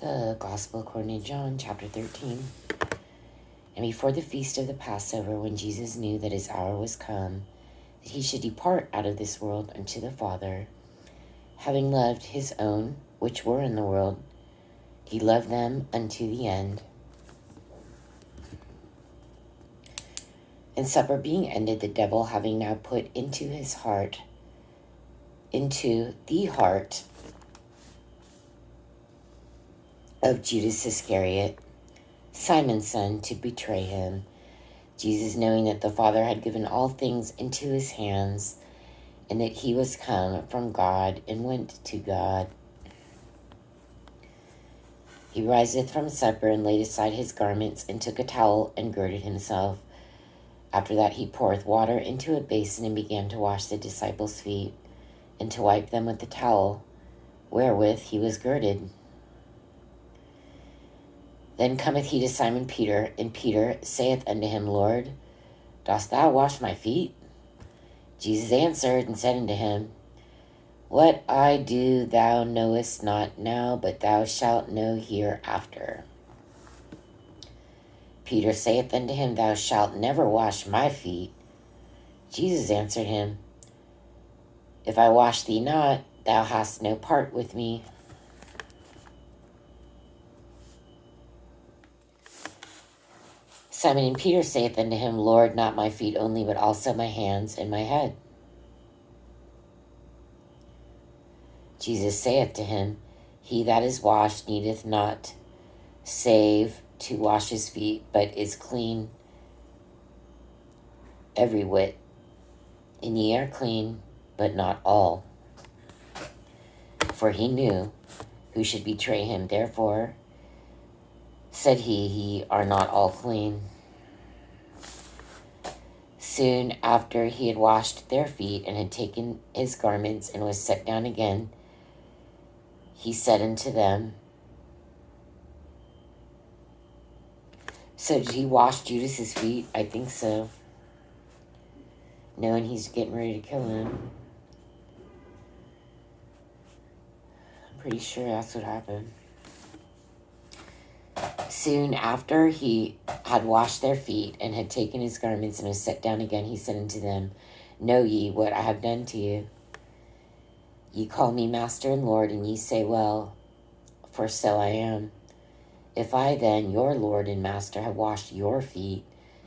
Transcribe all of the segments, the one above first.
The Gospel according to John, chapter 13. And before the feast of the Passover, when Jesus knew that his hour was come, that he should depart out of this world unto the Father, having loved his own which were in the world, he loved them unto the end. And supper being ended, the devil having now put into the heart of Judas Iscariot, Simon's son, to betray him. Jesus, knowing that the Father had given all things into his hands, and that he was come from God and went to God, he riseth from supper and laid aside his garments, and took a towel and girded himself. After that he poureth water into a basin, and began to wash the disciples' feet, and to wipe them with the towel wherewith he was girded. Then cometh he to Simon Peter, and Peter saith unto him, Lord, dost thou wash my feet? Jesus answered and said unto him, What I do thou knowest not now, but thou shalt know hereafter. Peter saith unto him, Thou shalt never wash my feet. Jesus answered him, If I wash thee not, thou hast no part with me. Simon and Peter saith unto him, Lord, not my feet only, but also my hands and my head. Jesus saith to him, He that is washed needeth not save to wash his feet, but is clean every whit. And ye are clean, but not all. For he knew who should betray him. Therefore said he, Ye are not all clean. Soon after he had washed their feet, and had taken his garments, and was set down again, he said unto them, So did he wash Judas's feet? I think so. Knowing he's getting ready to kill him. I'm pretty sure that's what happened. Soon after he had washed their feet, and had taken his garments, and was set down again, he said unto them, Know ye what I have done to you? Ye call me Master and Lord, and ye say, Well, for so I am. If I then, your Lord and Master, have washed your feet,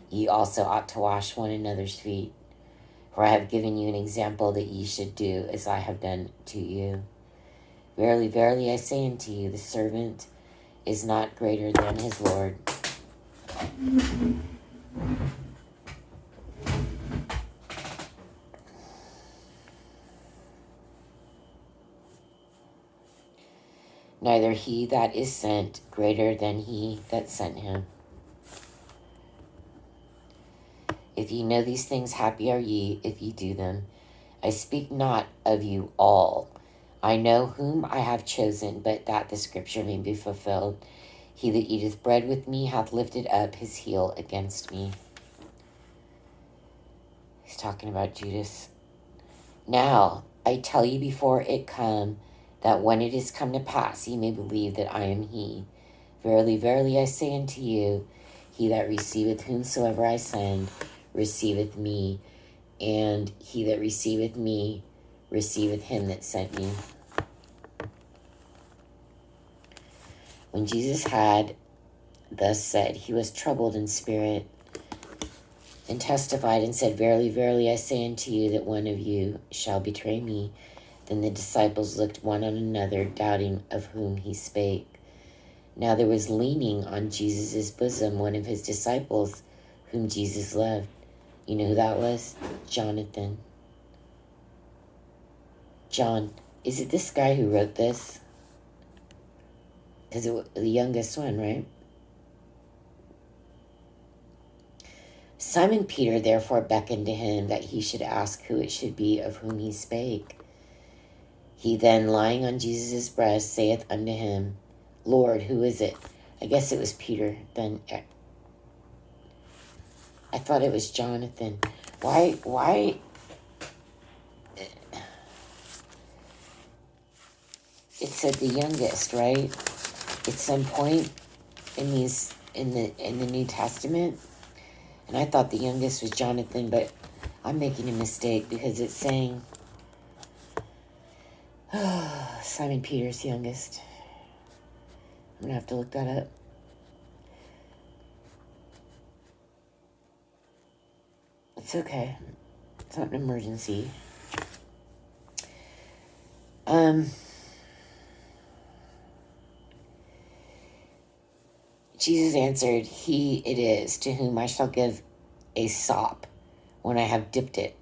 ye also ought to wash one another's feet. For I have given you an example that ye should do as I have done to you. Verily, verily, I say unto you, the servant is not greater than his Lord. Neither he that is sent greater than he that sent him. If ye know these things, happy are ye if ye do them. I speak not of you all. I know whom I have chosen, but that the scripture may be fulfilled. He that eateth bread with me hath lifted up his heel against me. He's talking about Judas. Now, I tell you before it come, that when it is come to pass, ye may believe that I am he. Verily, verily, I say unto you, he that receiveth whomsoever I send, receiveth me, and he that receiveth me, receiveth him that sent me. When Jesus had thus said, he was troubled in spirit, and testified and said, Verily, verily, I say unto you, that one of you shall betray me. Then the disciples looked one on another, doubting of whom he spake. Now there was leaning on Jesus' bosom one of his disciples, whom Jesus loved. You know who that was? Jonathan. John, is it this guy who wrote this? Because it was the youngest one, right? Simon Peter therefore beckoned to him that he should ask who it should be of whom he spake. He then, lying on Jesus' breast, saith unto him, Lord, who is it? I guess it was Peter. Then I thought it was Jonathan. Why? It said the youngest, right? at some point in the New Testament, and I thought the youngest was Jonathan, but I'm making a mistake because it's saying Simon Peter's youngest. I'm gonna have to look that up. It's okay. It's not an emergency. Jesus answered, "He it is to whom I shall give a sop when I have dipped it."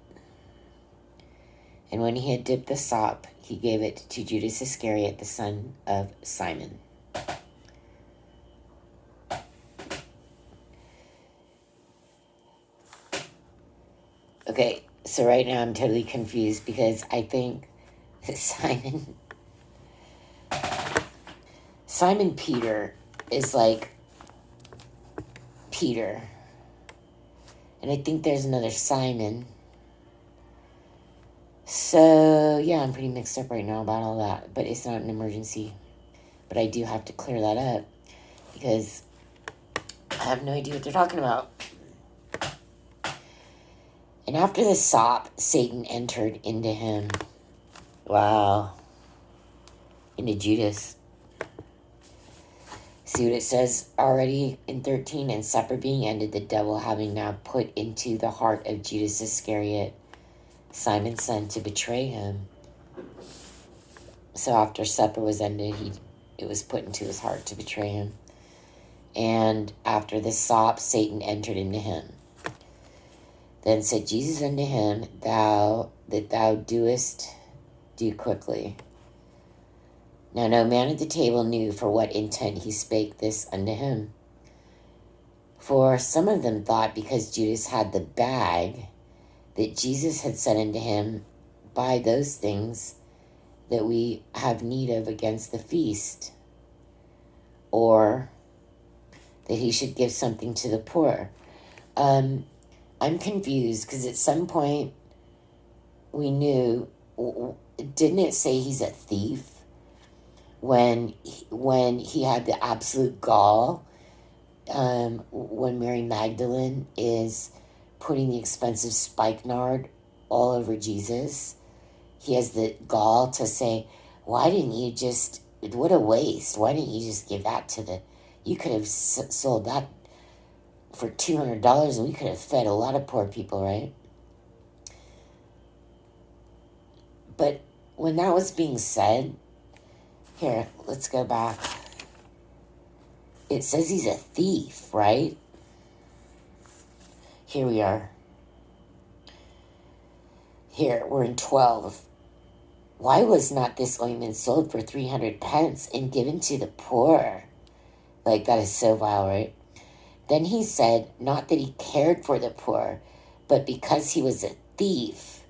And when he had dipped the sop, he gave it to Judas Iscariot, the son of Simon. Okay, so right now I'm totally confused because I think that Simon Peter is like Peter. And I think there's another Simon. So, yeah, I'm pretty mixed up right now about all that. But it's not an emergency. But I do have to clear that up because I have no idea what they're talking about. And after the sop, Satan entered into him. Wow. Into Judas. See what it says already in 13? And supper being ended, the devil having now put into the heart of Judas Iscariot, Simon's son, to betray him. So after supper was ended, it was put into his heart to betray him. And after the sop, Satan entered into him. Then said Jesus unto him, thou doest, do quickly. Now no man at the table knew for what intent he spake this unto him. For some of them thought, because Judas had the bag, that Jesus had said unto him, buy those things that we have need of against the feast, or that he should give something to the poor. I'm confused because at some point we knew, didn't it say he's a thief when he had the absolute gall, when Mary Magdalene is putting the expensive spikenard all over Jesus? He has the gall to say, why didn't you just, what a waste, why didn't you just give that to you could have sold that for $200 and we could have fed a lot of poor people, right? But when that was being said, here, let's go back. It says he's a thief, right? Here we are. Here, we're in 12. Why was not this ointment sold for 300 pence and given to the poor? Like, that is so vile, right? Then he said, not that he cared for the poor, but because he was a thief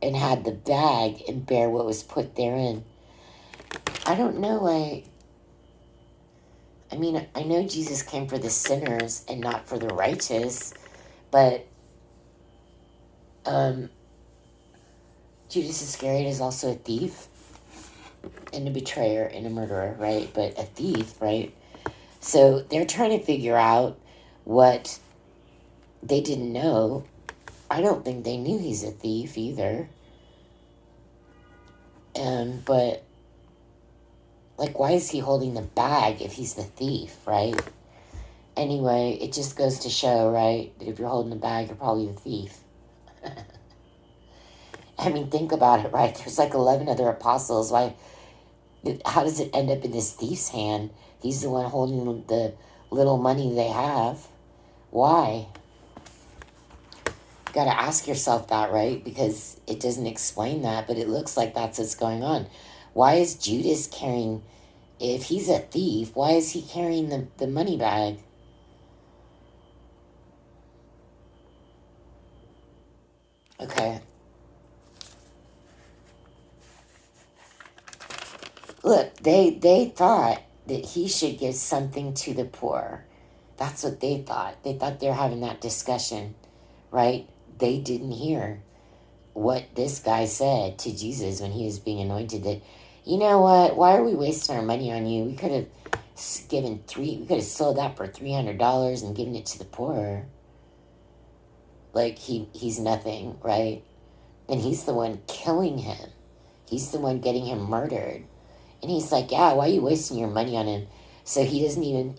and had the bag and bare what was put therein. I don't know, I mean, I know Jesus came for the sinners and not for the righteous, but Judas Iscariot is also a thief and a betrayer and a murderer, right? But a thief, right? So they're trying to figure out what they didn't know. I don't think they knew he's a thief either. But, like, why is he holding the bag if he's the thief, right? Anyway, it just goes to show, right, that if you're holding the bag, you're probably the thief. I mean, think about it, right? There's like 11 other apostles. Why? How does it end up in this thief's hand? He's the one holding the little money they have. Why? You got to ask yourself that, right? Because it doesn't explain that, but it looks like that's what's going on. Why is Judas carrying, if he's a thief, why is he carrying the money bag? Okay. Look, they thought that he should give something to the poor. That's what they thought. They thought they were having that discussion, right? They didn't hear what this guy said to Jesus when he was being anointed, that, you know what, why are we wasting our money on you? We could have We could have sold that for $300 and given it to the poor. Like, he's nothing, right? And he's the one killing him. He's the one getting him murdered. And he's like, yeah, why are you wasting your money on him? So he doesn't even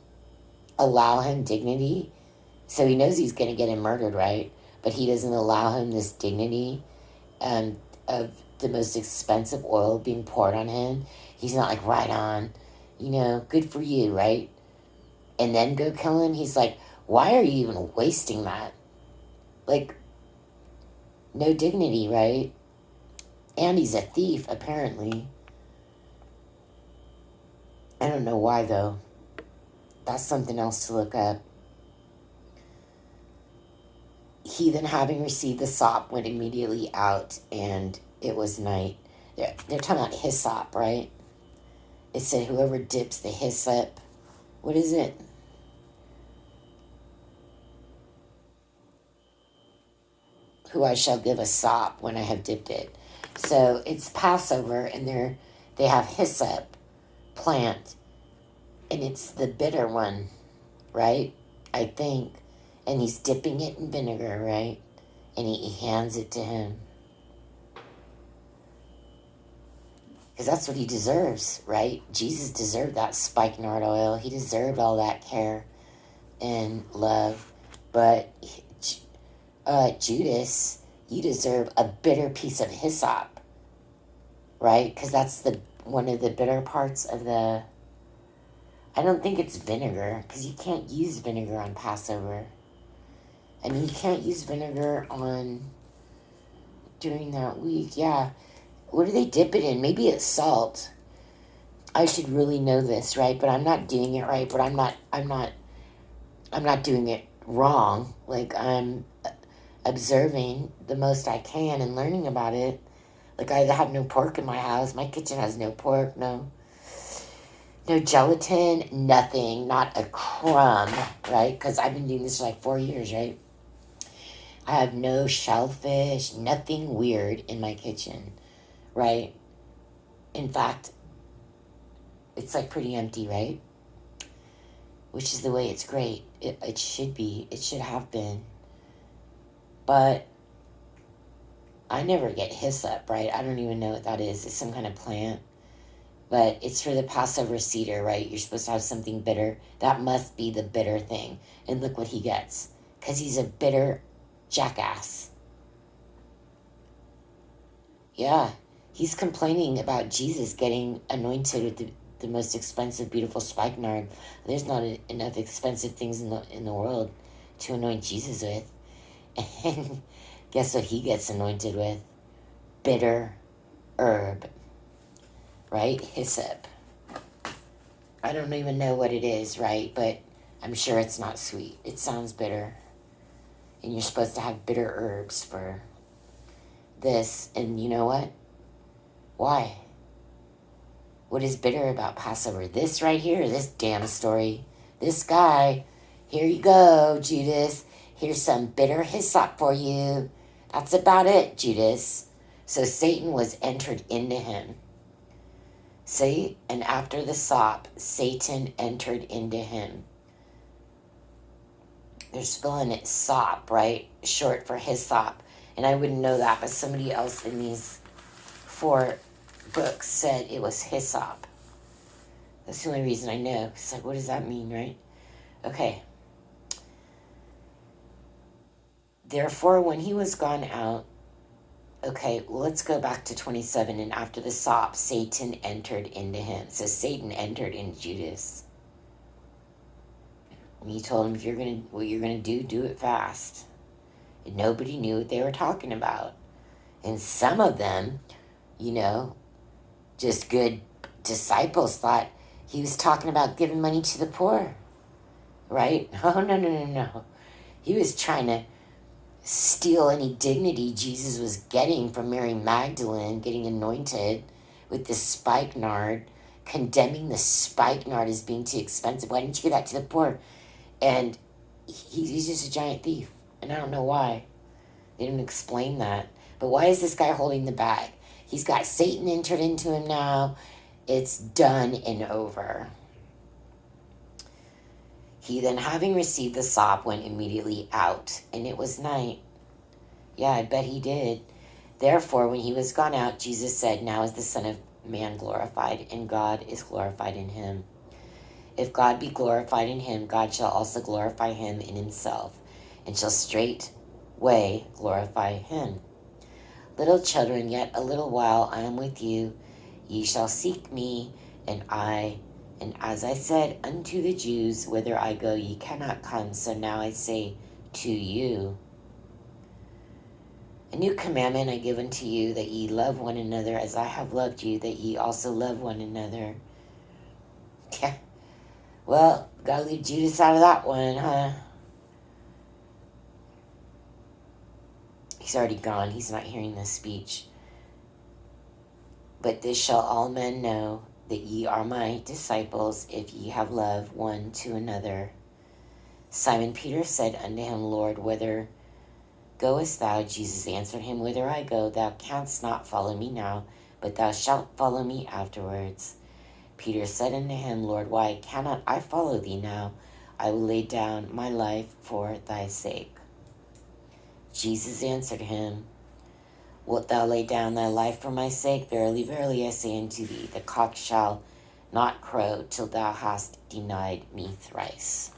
allow him dignity. So he knows he's going to get him murdered, right? But he doesn't allow him this dignity of the most expensive oil being poured on him. He's not like, right on, good for you, right? And then go kill him. He's like, why are you even wasting that? Like, no dignity, right? And he's a thief, apparently. I don't know why, though. That's something else to look up. He then, having received the sop, went immediately out, and it was night. They're talking about hyssop, right? It said, whoever dips the hyssop, what is it? Who I shall give a sop when I have dipped it. So it's Passover, and they have hyssop plant, and it's the bitter one, right? I think. And he's dipping it in vinegar, right? And he hands it to him. Because that's what he deserves, right? Jesus deserved that spikenard oil. He deserved all that care and love. But Judas, you deserve a bitter piece of hyssop, right? Because that's one of the bitter parts of the... I don't think it's vinegar, because you can't use vinegar on Passover. I mean, you can't use vinegar during that week. Yeah. What do they dip it in? Maybe it's salt. I should really know this, right? But I'm not doing it right. But I'm not doing it wrong. Like, I'm observing the most I can and learning about it. Like, I have no pork in my house. My kitchen has no pork, no gelatin, nothing, not a crumb, right? Because I've been doing this for like 4 years, right? I have no shellfish, nothing weird in my kitchen, right? In fact, it's like pretty empty, right? Which is the way it's great. It should be. It should have been. But I never get hyssop, right? I don't even know what that is. It's some kind of plant. But it's for the Passover cedar, right? You're supposed to have something bitter. That must be the bitter thing. And look what he gets. Because he's a bitter jackass. Yeah. He's complaining about Jesus getting anointed with the most expensive, beautiful spikenard. There's not enough expensive things in the world to anoint Jesus with. And guess what he gets anointed with? Bitter herb. Right? Hyssop. I don't even know what it is, right? But I'm sure it's not sweet. It sounds bitter. And you're supposed to have bitter herbs for this. And you know what? Why? What is bitter about Passover? This right here, this damn story. This guy. Here you go, Judas. Here's some bitter hyssop for you. That's about it, Judas. So Satan was entered into him. See? And after the sop, Satan entered into him. They're spelling it sop, right? Short for hyssop. And I wouldn't know that, but somebody else in these 4 books said it was hyssop. That's the only reason I know. It's like, what does that mean, right? Okay. Therefore, when he was gone out, okay, well, let's go back to 27. And after the sop, Satan entered into him. So Satan entered into Judas. And he told him, if you're gonna, what you're going to do it fast. And nobody knew what they were talking about. And some of them, just good disciples thought he was talking about giving money to the poor. Right? Oh, no. He was trying to steal any dignity Jesus was getting from Mary Magdalene, getting anointed with the spikenard, condemning the spikenard as being too expensive. Why didn't you give that to the poor? And he's just a giant thief. And I don't know why. They didn't explain that. But why is this guy holding the bag? He's got Satan entered into him now. It's done and over. He then, having received the sop, went immediately out, and it was night. Yeah, I bet he did. Therefore, when he was gone out, Jesus said, Now is the Son of Man glorified, and God is glorified in him. If God be glorified in him, God shall also glorify him in himself, and shall straightway glorify him. Little children, yet a little while I am with you. Ye shall seek me, and as I said unto the Jews, whither I go ye cannot come, so now I say to you, a new commandment I give unto you, that ye love one another as I have loved you, that ye also love one another. Yeah. Well, gotta leave Judas out of that one, huh? He's already gone. He's not hearing this speech. But this shall all men know, that ye are my disciples, if ye have love one to another. Simon Peter said unto him, Lord, whither goest thou? Jesus answered him, Whither I go, thou canst not follow me now, but thou shalt follow me afterwards. Peter said unto him, Lord, why cannot I follow thee now? I will lay down my life for thy sake. Jesus answered him, Wilt thou lay down thy life for my sake? Verily, verily, I say unto thee, the cock shall not crow till thou hast denied me thrice.